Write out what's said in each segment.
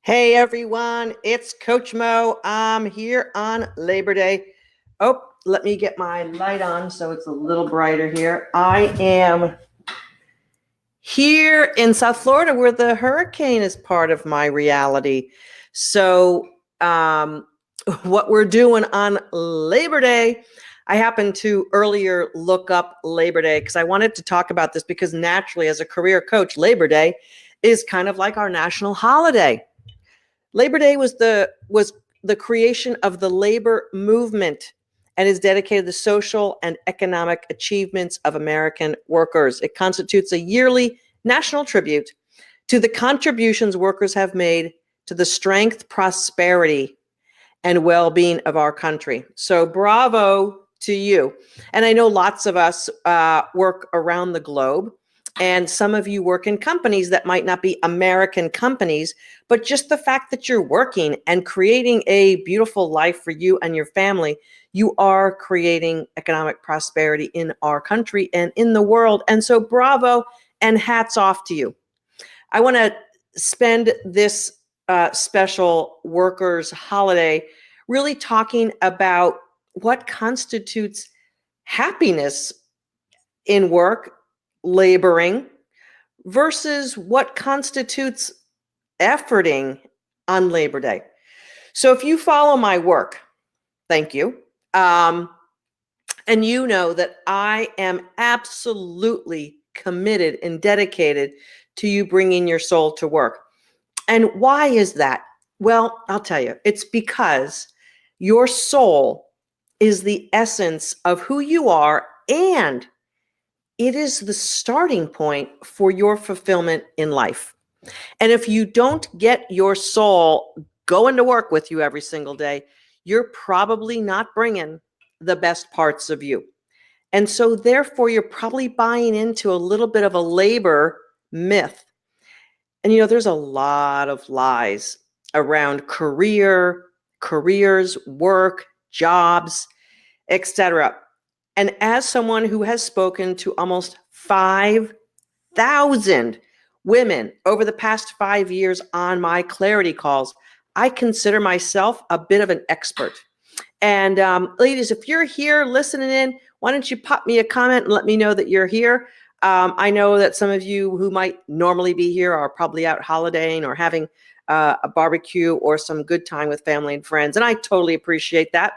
Hey everyone, it's Coach Mo. I'm here on Labor Day. Oh, let me get my light on so it's a little brighter here. I am here in South Florida where the hurricane is part of my reality. So, what we're doing on Labor Day, I happened to earlier look up Labor Day because I wanted to talk about this because naturally, as a career coach, Labor Day is kind of like our national holiday. Labor Day was the creation of the labor movement and is dedicated to the social and economic achievements of American workers. It constitutes a yearly national tribute to the contributions workers have made to the strength, prosperity, and well-being of our country. So bravo to you. And I know lots of us work around the globe, and some of you work in companies that might not be American companies, but just the fact that you're working and creating a beautiful life for you and your family, you are creating economic prosperity in our country and in the world. And so bravo and hats off to you. I want to spend this special workers' holiday really talking about what constitutes happiness in work, laboring, versus what constitutes efforting on Labor Day. So if you follow my work, thank you. And you know that I am absolutely committed and dedicated to you bringing your soul to work. And why is that? Well, I'll tell you, it's because your soul is the essence of who you are, and it is the starting point for your fulfillment in life. And if you don't get your soul going to work with you every single day, you're probably not bringing the best parts of you. And so therefore, you're probably buying into a little bit of a labor myth. And there's a lot of lies around careers, work, jobs, etc. And as someone who has spoken to almost 5,000 women over the past 5 years on my clarity calls, I consider myself a bit of an expert. And ladies, if you're here listening in, why don't you pop me a comment and let me know that you're here. I know that some of you who might normally be here are probably out holidaying or having a barbecue or some good time with family and friends, and I totally appreciate that.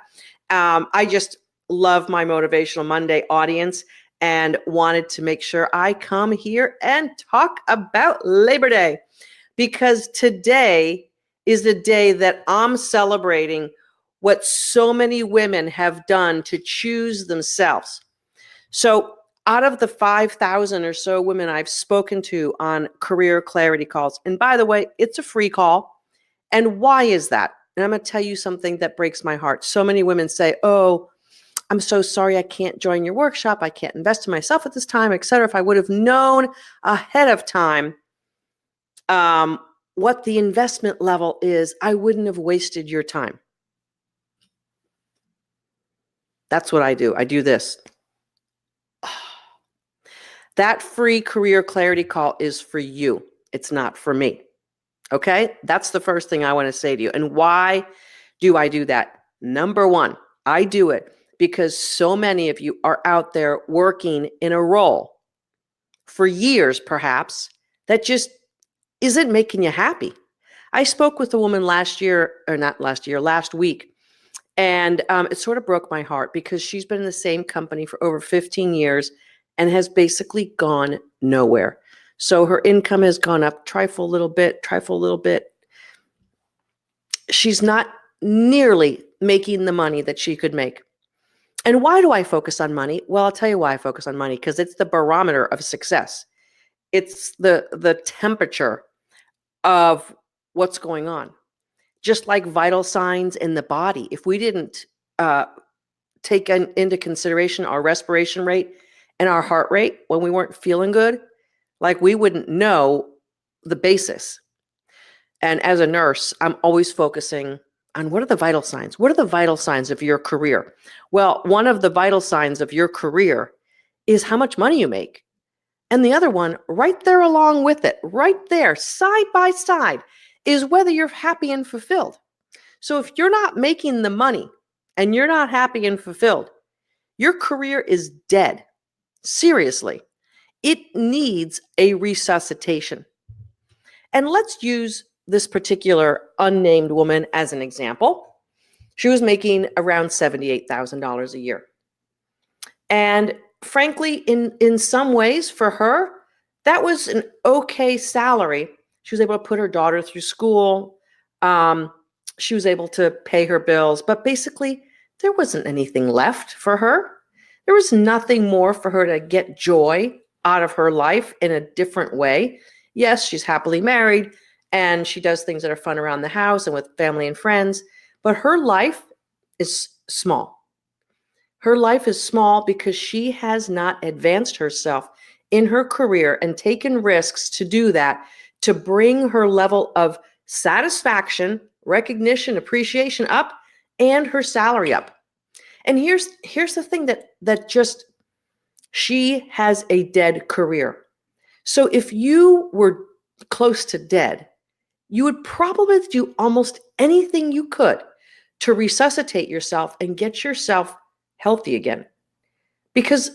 I just love my Motivational Monday audience and wanted to make sure I come here and talk about Labor Day, because today is the day that I'm celebrating what so many women have done to choose themselves. So out of the 5,000 or so women I've spoken to on career clarity calls, and by the way, it's a free call. And why is that? And I'm going to tell you something that breaks my heart. So many women say, oh, I'm so sorry I can't join your workshop. I can't invest in myself at this time, etc. If I would have known ahead of time what the investment level is, I wouldn't have wasted your time. That's what I do. I do this. That free career clarity call is for you. It's not for me. Okay? That's the first thing I want to say to you. And why do I do that? Number one, I do it because so many of you are out there working in a role for years, perhaps, that just isn't making you happy. I spoke with a woman last week, and it sort of broke my heart because she's been in the same company for over 15 years and has basically gone nowhere. So her income has gone up trifle a little bit. She's not nearly making the money that she could make. And why do I focus on money? Well, I'll tell you why I focus on money, because it's the barometer of success. It's the temperature of what's going on. Just like vital signs in the body. If we didn't take into consideration our respiration rate and our heart rate when we weren't feeling good, like we wouldn't know the basis. And as a nurse, I'm always focusing on what are the vital signs? What are the vital signs of your career? Well, one of the vital signs of your career is how much money you make. And the other one, right there along with it, right there, side by side, is whether you're happy and fulfilled. So if you're not making the money and you're not happy and fulfilled, your career is dead. Seriously, it needs a resuscitation. And let's use this particular unnamed woman as an example. She was making around $78,000 a year. And frankly, in some ways for her, that was an okay salary. She was able to put her daughter through school. She was able to pay her bills, but basically there wasn't anything left for her. There was nothing more for her to get joy out of her life in a different way. Yes, she's happily married and she does things that are fun around the house and with family and friends, but her life is small. Her life is small because she has not advanced herself in her career and taken risks to do that, to bring her level of satisfaction, recognition, appreciation up, and her salary up. And here's the thing that just, she has a dead career. So if you were close to dead, you would probably do almost anything you could to resuscitate yourself and get yourself healthy again. Because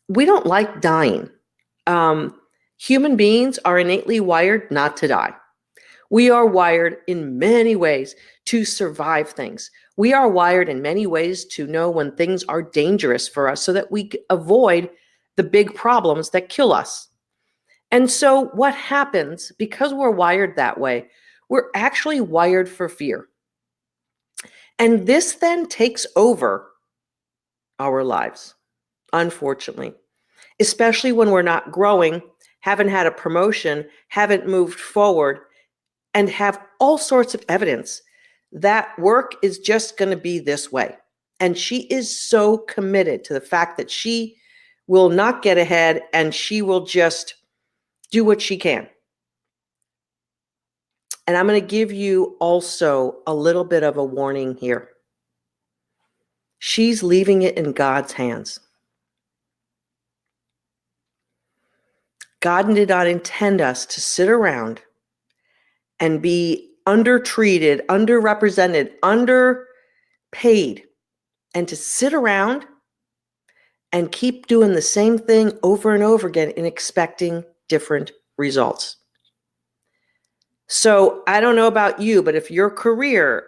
we don't like dying. Human beings are innately wired not to die. We are wired in many ways to survive things. We are wired in many ways to know when things are dangerous for us so that we avoid the big problems that kill us. And so what happens, because we're wired that way, we're actually wired for fear. And this then takes over our lives, unfortunately, especially when we're not growing, haven't had a promotion, haven't moved forward, and have all sorts of evidence that work is just going to be this way. And she is so committed to the fact that she will not get ahead and she will just do what she can. And I'm going to give you also a little bit of a warning here. She's leaving it in God's hands. God did not intend us to sit around and be undertreated, underrepresented, underpaid, and to sit around and keep doing the same thing over and over again and expecting different results. So I don't know about you, but if your career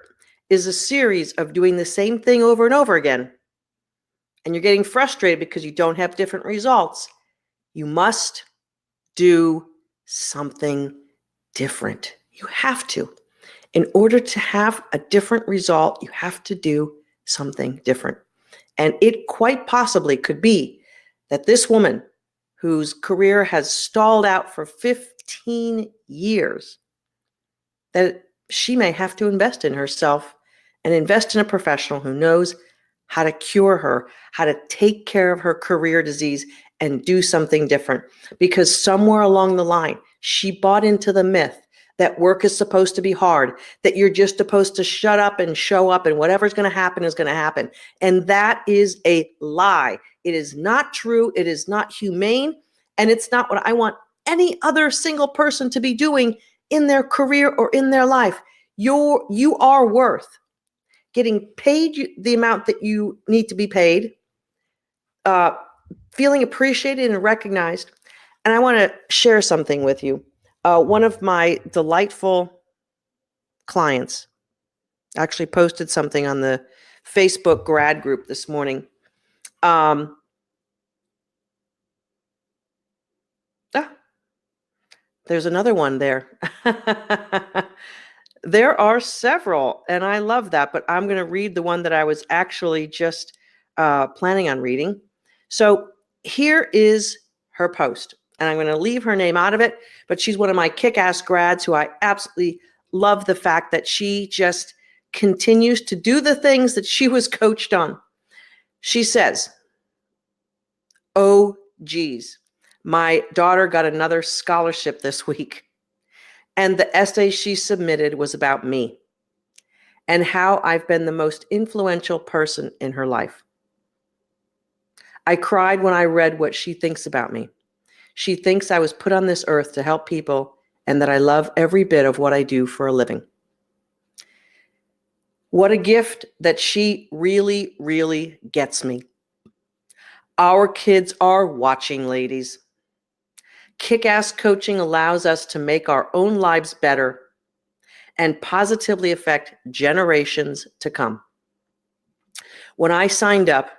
is a series of doing the same thing over and over again, and you're getting frustrated because you don't have different results, you must do something different. You have to. In order to have a different result, you have to do something different. And it quite possibly could be that this woman whose career has stalled out for 15 years, that she may have to invest in herself and invest in a professional who knows how to cure her, how to take care of her career disease and do something different. Because somewhere along the line, she bought into the myth that work is supposed to be hard, that you're just supposed to shut up and show up and whatever's going to happen is going to happen. And that is a lie. It is not true. It is not humane. And it's not what I want any other single person to be doing in their career or in their life. You are worth getting paid the amount that you need to be paid, feeling appreciated and recognized. And I want to share something with you. One of my delightful clients actually posted something on the Facebook grad group this morning. There's another one there. There are several, and I love that, but I'm going to read the one that I was actually just planning on reading. So here is her post, and I'm going to leave her name out of it, but she's one of my kick-ass grads who I absolutely love the fact that she just continues to do the things that she was coached on. She says, "Oh, geez, my daughter got another scholarship this week. And the essay she submitted was about me and how I've been the most influential person in her life. I cried when I read what she thinks about me. She thinks I was put on this earth to help people and that I love every bit of what I do for a living. What a gift that she really, really gets me. Our kids are watching, ladies. Kick-ass coaching allows us to make our own lives better and positively affect generations to come. When I signed up,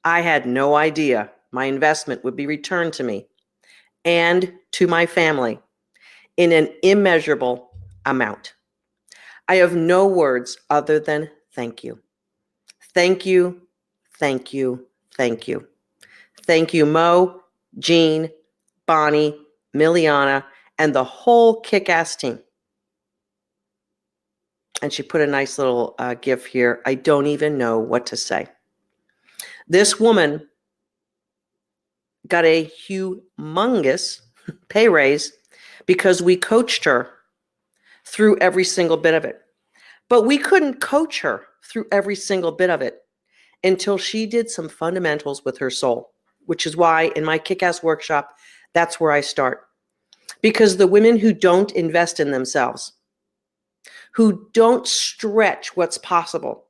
I had no idea my investment would be returned to me and to my family in an immeasurable amount. I have no words other than thank you. Thank you, thank you, thank you. Thank you, Mo, Jean, Bonnie, Miliana, and the whole kick-ass team. And she put a nice little GIF here. I don't even know what to say. This woman got a humongous pay raise because we coached her through every single bit of it. But we couldn't coach her through every single bit of it until she did some fundamentals with her soul, which is why in my kick-ass workshop, that's where I start. Because the women who don't invest in themselves, who don't stretch what's possible,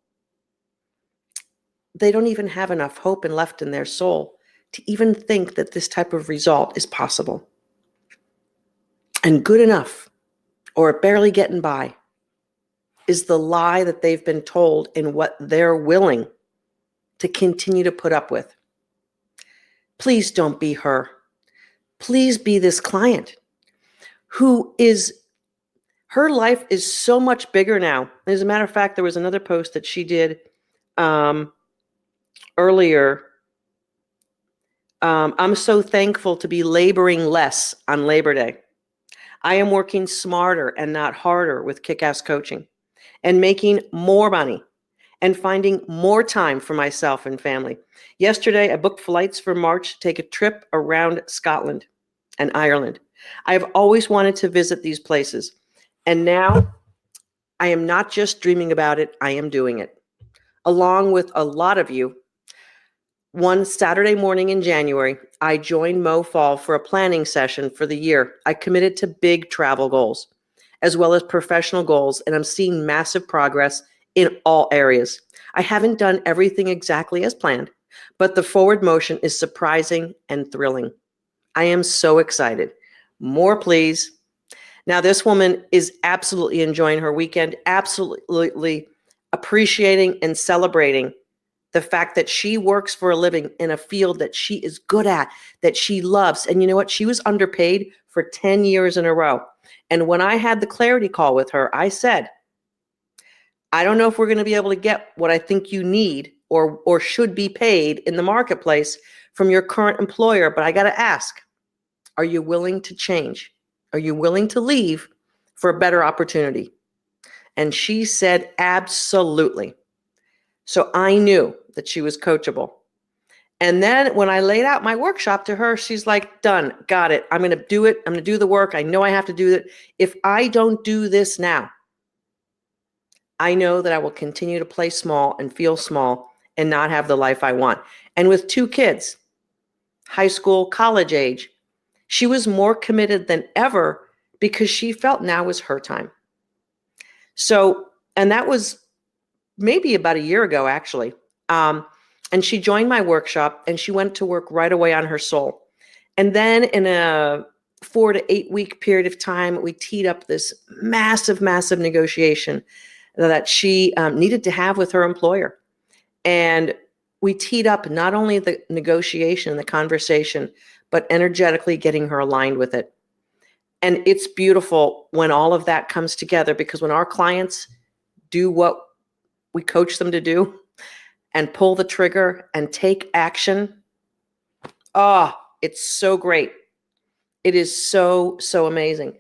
they don't even have enough hope and left in their soul to even think that this type of result is possible. And good enough, or barely getting by, is the lie that they've been told and what they're willing to continue to put up with. Please don't be her. Please be this client who is, her life is so much bigger now. As a matter of fact, there was another post that she did earlier. I'm so thankful to be laboring less on Labor Day. I am working smarter and not harder with kick-ass coaching and making more money and finding more time for myself and family. Yesterday, I booked flights for March to take a trip around Scotland and Ireland. I have always wanted to visit these places. And now I am not just dreaming about it, I am doing it. Along with a lot of you, one Saturday morning in January, I joined Mo Faul for a planning session for the year. I committed to big travel goals, as well as professional goals, and I'm seeing massive progress in all areas. I haven't done everything exactly as planned, but the forward motion is surprising and thrilling. I am so excited. More, please. Now, this woman is absolutely enjoying her weekend, absolutely appreciating and celebrating the fact that she works for a living in a field that she is good at, that she loves. And you know what? She was underpaid for 10 years in a row. And when I had the clarity call with her, I said, I don't know if we're going to be able to get what I think you need or should be paid in the marketplace from your current employer, but I got to ask, are you willing to change? Are you willing to leave for a better opportunity? And she said, absolutely. So I knew that she was coachable. And then when I laid out my workshop to her, she's like, done, got it. I'm going to do it. I'm going to do the work. I know I have to do it. If I don't do this now, I know that I will continue to play small and feel small and not have the life I want. And with 2 kids, high school, college age, she was more committed than ever because she felt now was her time. So, and that was maybe about a year ago, actually. And she joined my workshop and she went to work right away on her soul. And then in a 4 to 8 week period of time, we teed up this massive, massive negotiation that she needed to have with her employer. And we teed up not only the negotiation, the conversation, but energetically getting her aligned with it. And it's beautiful when all of that comes together, because when our clients do what we coach them to do and pull the trigger and take action, it's so great. It is so, so amazing.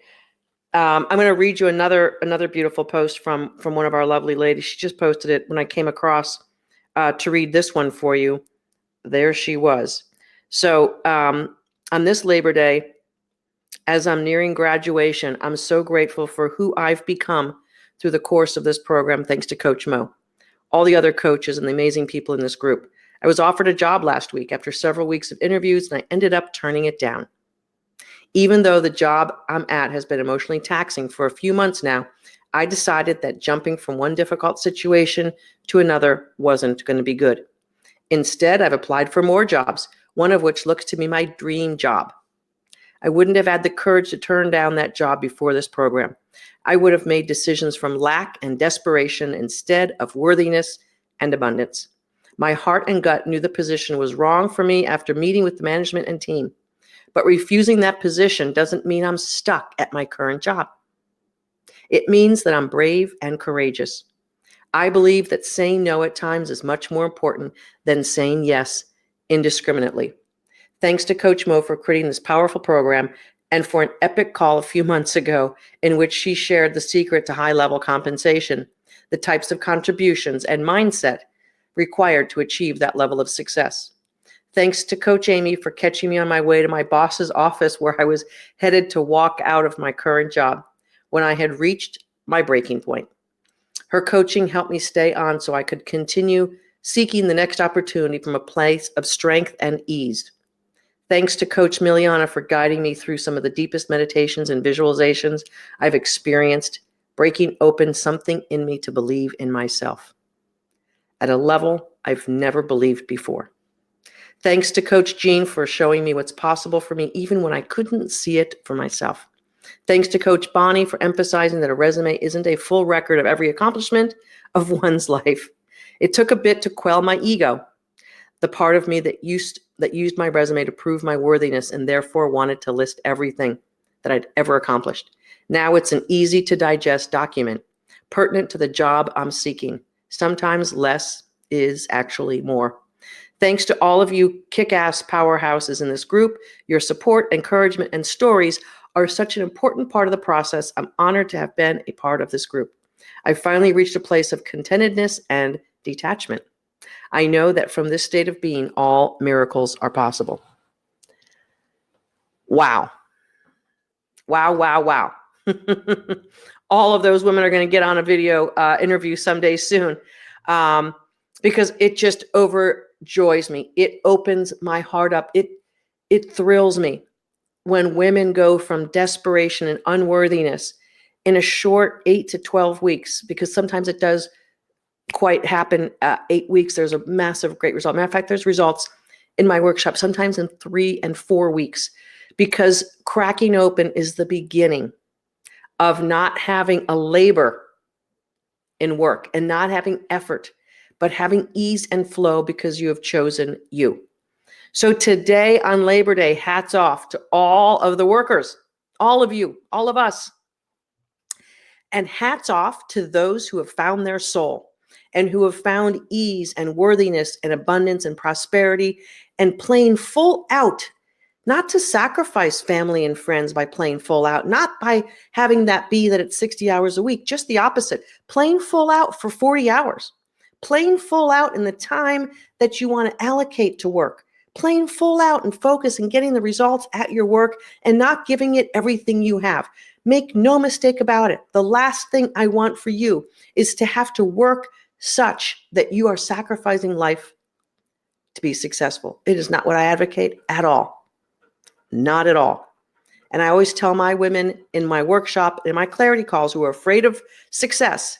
I'm going to read you another beautiful post from one of our lovely ladies. She just posted it when I came across to read this one for you. There she was. So on this Labor Day, as I'm nearing graduation, I'm so grateful for who I've become through the course of this program, thanks to Coach Mo, all the other coaches and the amazing people in this group. I was offered a job last week after several weeks of interviews, and I ended up turning it down. Even though the job I'm at has been emotionally taxing for a few months now, I decided that jumping from one difficult situation to another wasn't going to be good. Instead, I've applied for more jobs, one of which looks to be my dream job. I wouldn't have had the courage to turn down that job before this program. I would have made decisions from lack and desperation instead of worthiness and abundance. My heart and gut knew the position was wrong for me after meeting with the management and team. But refusing that position doesn't mean I'm stuck at my current job. It means that I'm brave and courageous. I believe that saying no at times is much more important than saying yes indiscriminately. Thanks to Coach Mo for creating this powerful program and for an epic call a few months ago in which she shared the secret to high-level compensation, the types of contributions and mindset required to achieve that level of success. Thanks to Coach Amy for catching me on my way to my boss's office where I was headed to walk out of my current job when I had reached my breaking point. Her coaching helped me stay on so I could continue seeking the next opportunity from a place of strength and ease. Thanks to Coach Miliana for guiding me through some of the deepest meditations and visualizations I've experienced, breaking open something in me to believe in myself at a level I've never believed before. Thanks to Coach Jean for showing me what's possible for me even when I couldn't see it for myself. Thanks to Coach Bonnie for emphasizing that a resume isn't a full record of every accomplishment of one's life. It took a bit to quell my ego, the part of me that used my resume to prove my worthiness and therefore wanted to list everything that I'd ever accomplished. Now it's an easy to digest document, pertinent to the job I'm seeking. Sometimes less is actually more. Thanks to all of you kick-ass powerhouses in this group, your support, encouragement, and stories are such an important part of the process. I'm honored to have been a part of this group. I finally reached a place of contentedness and detachment. I know that from this state of being, all miracles are possible. Wow. Wow, wow, wow. All of those women are going to get on a video interview someday soon because it just overjoys me. It opens my heart up. It thrills me when women go from desperation and unworthiness in a short 8 to 12 weeks, because sometimes it does quite happen. 8 weeks, there's a massive, great result. Matter of fact, there's results in my workshop, sometimes in 3 and 4 weeks, because cracking open is the beginning of not having a labor in work and not having effort, but having ease and flow because you have chosen you. So today on Labor Day, hats off to all of the workers, all of you, all of us. And hats off to those who have found their soul and who have found ease and worthiness and abundance and prosperity and playing full out, not to sacrifice family and friends by playing full out, not by having that be that it's 60 hours a week, just the opposite, playing full out for 40 hours, playing full out in the time that you want to allocate to work, playing full out and focus and getting the results at your work and not giving it everything you have. Make no mistake about it. The last thing I want for you is to have to work such that you are sacrificing life to be successful. It is not what I advocate at all. Not at all. And I always tell my women in my workshop, in my clarity calls, who are afraid of success,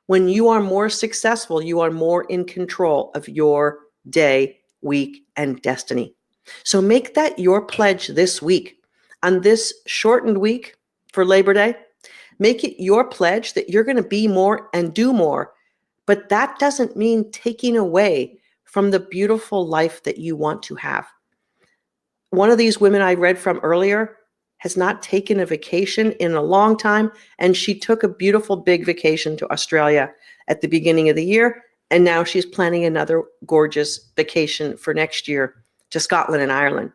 when you are more successful, you are more in control of your day, week, and destiny. So make that your pledge this week. On this shortened week for Labor Day, make it your pledge that you're going to be more and do more. But that doesn't mean taking away from the beautiful life that you want to have. One of these women I read from earlier has not taken a vacation in a long time, and she took a beautiful big vacation to Australia at the beginning of the year, and now she's planning another gorgeous vacation for next year to Scotland and Ireland.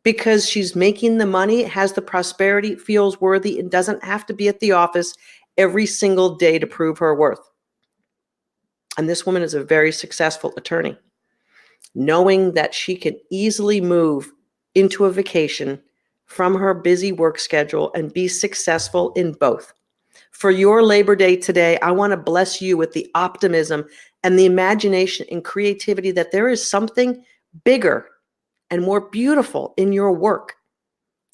Because she's making the money, has the prosperity, feels worthy, and doesn't have to be at the office every single day to prove her worth. And this woman is a very successful attorney, knowing that she can easily move into a vacation from her busy work schedule and be successful in both. For your Labor Day today, I want to bless you with the optimism and the imagination and creativity that there is something bigger and more beautiful in your work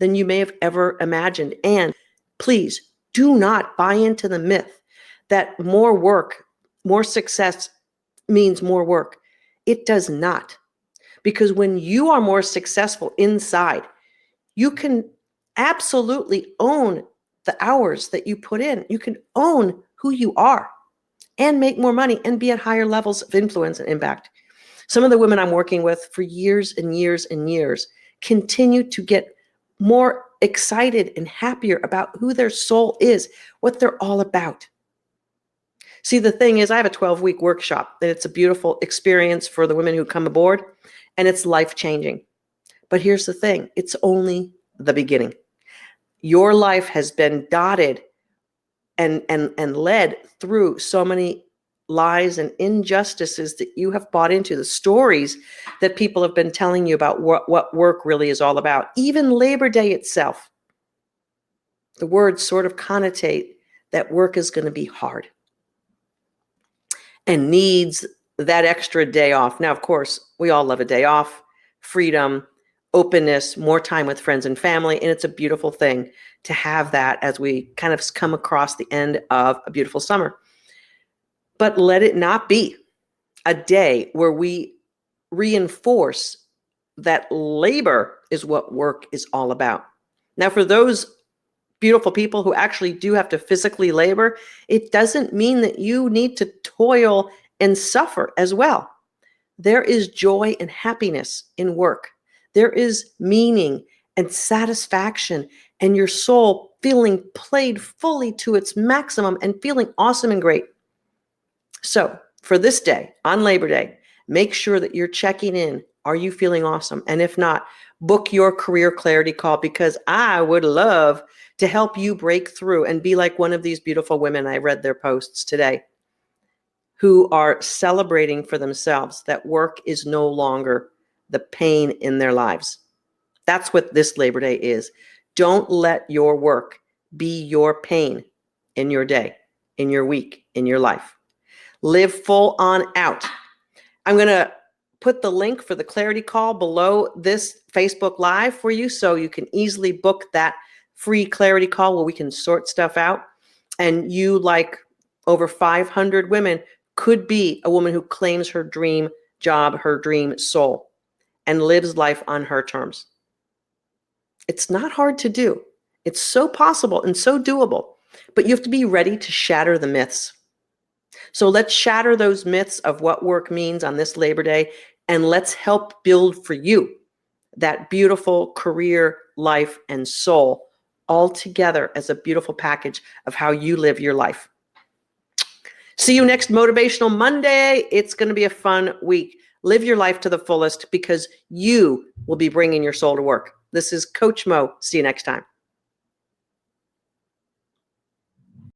than you may have ever imagined. And please do not buy into the myth that more work, more success means more work. It does not. Because when you are more successful inside, you can absolutely own the hours that you put in. You can own who you are and make more money and be at higher levels of influence and impact. Some of the women I'm working with for years and years and years continue to get more excited and happier about who their soul is, what they're all about. See, the thing is, I have a 12-week workshop, and it's a beautiful experience for the women who come aboard, and it's life-changing. But here's the thing, it's only the beginning. Your life has been dotted and led through so many lies and injustices that you have bought into, the stories that people have been telling you about what work really is all about. Even Labor Day itself, the words sort of connotate that work is going to be hard and needs that extra day off. Now, of course, we all love a day off, freedom, openness, more time with friends and family, and it's a beautiful thing to have that as we kind of come across the end of a beautiful summer. But let it not be a day where we reinforce that labor is what work is all about. Now, for those beautiful people who actually do have to physically labor, it doesn't mean that you need to toil and suffer as well. There is joy and happiness in work. There is meaning and satisfaction and your soul feeling played fully to its maximum and feeling awesome and great. So for this day, on Labor Day, make sure that you're checking in. Are you feeling awesome? And if not, book your career clarity call, because I would love to help you break through and be like one of these beautiful women. I read their posts today who are celebrating for themselves that work is no longer the pain in their lives. That's what this Labor Day is. Don't let your work be your pain in your day, in your week, in your life. Live full on out. I'm going to put the link for the clarity call below this Facebook Live for you, so you can easily book that free clarity call where we can sort stuff out. And you, like over 500 women, could be a woman who claims her dream job, her dream soul, and lives life on her terms. It's not hard to do. It's so possible and so doable, but you have to be ready to shatter the myths. So let's shatter those myths of what work means on this Labor Day, and let's help build for you that beautiful career, life, and soul all together as a beautiful package of how you live your life. See you next Motivational Monday. It's going to be a fun week. Live your life to the fullest, because you will be bringing your soul to work. This is Coach Mo. See you next time.